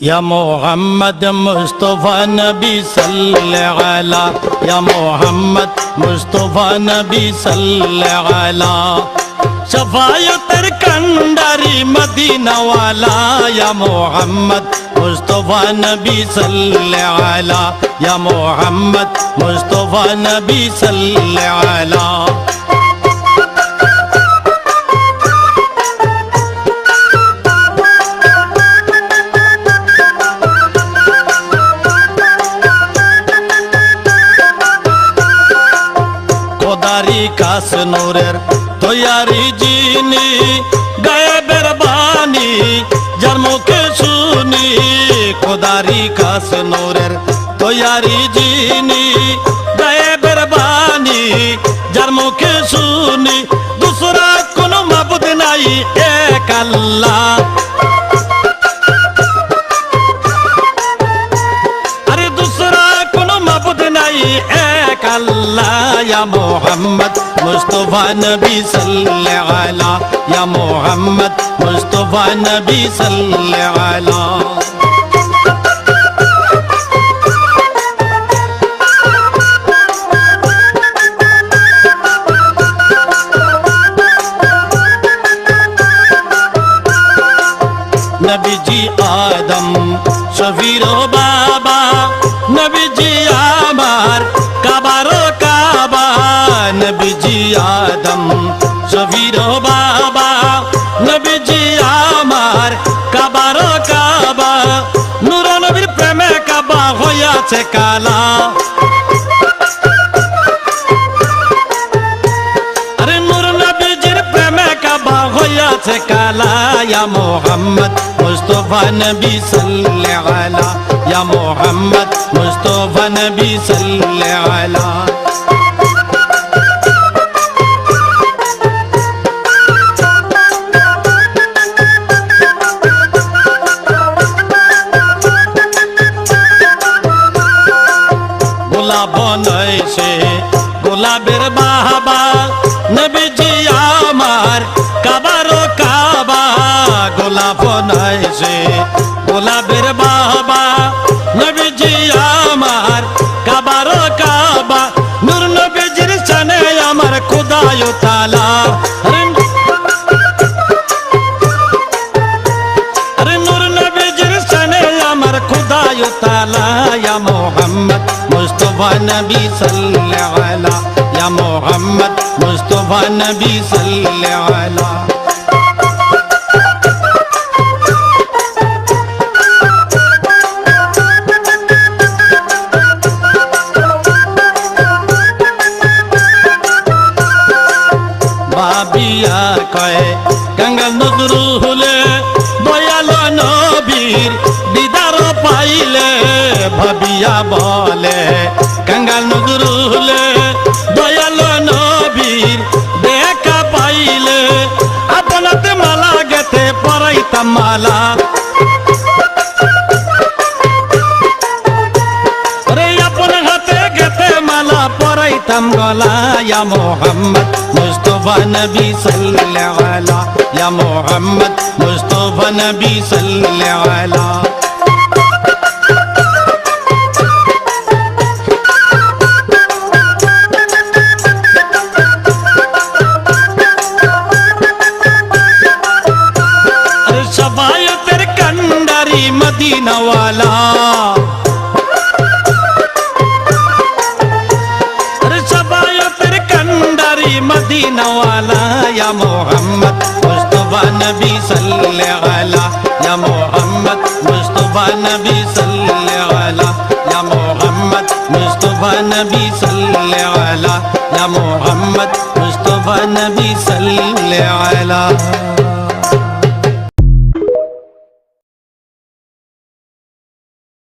या मोहम्मद मुस्तफ़ा नबी सल्लल्लाहु अलैहि या मोहम्मद मुस्तफ़ा नबी सल्लल्लाहु अलैहि शफायतर कंडारी मदीना वाला या मोहम्मद मुस्तफ़ा नबी सल्लल्लाहु अलैहि या मोहम्मद मुस्तफ़ा नबी सल्लल्लाहु अलैहि খোদারি কাস নূরের তৈয়ারি জিনি গায়েবের বাণী যার মুখে শুনি খোদারি কাস নূরের তৈয়ারি জিনি গায়েবের বাণী যার মুখে শুনি দুসরা কোনো মাবুদ নাই এক আল্লাহ अल्लाह या मोहम्मद मुस्तफ़ा नबी सल्लल्लाहु अलैहि या मोहम्मद मुस्तफ़ा नबी सल्लल्लाहु अलैहि नबी जी आदम शफीरो बाबा नबी जी आमार काबारो काबा नबी जी आदम शफीरो बाबा नबी जी आमार काबारो काबा नूर नबीर प्रेमे काबा होयाছে काला अरे नूर नबीजिर प्रेमे काबा होयाছে काला या मोहम्मद मुस्तफ़ा नबी सल्लल्लाहु अलैहि या मोहम्मद मुस्तफ़ा नबी सल्लल्लाहु अलैहि गोलाब बनैছে গোলাপের বাবা নবীজি আমার কাবারো কাবা গোলাপ बनैছে গোলাপের বাবা নবীজি আমার কাবারো কাবা নূর নবীজির শানে আমার খোদায় তাআলা আরে নূর নবীজির শানে আমার খোদায় তাআলা या मोहम्मद मुस्तफ़ा नबी सल्लल्लाहु अलैहि या मोहम्मद मुस्तफ़ा नबी सल्लल्लाहु अलैहि बाबिया कहे गंगा नजरुले दयालो नबीर दीदार पाइले भाबिया बोले गंगा नजरुले दयालो नबीर देखा पाइले अपनते माला गेते पराइता माला अरे अपन हाथे गेते माला पराइताम गला या मोहम्मद मुस्तफ़ा नबी सल्लल्लाहु अलैहि या मोहम्मद मुस्तफ़ा नबी सल्लल्लाहु अलैहि अरे शफायतेर कंडारी मदीना वाला मदीना वाला या मोहम्मद मुस्तफ़ा नबी सल्लल्लाहु अलैहि या मोहम्मद मुस्तफ़ा नबी सल्लल्लाहु अलैहि या मोहम्मद मुस्तफ़ा नबी सल्लल्लाहु अलैहि या मोहम्मद मुस्तफ़ा नबी सल्लल्लाहु अलैहि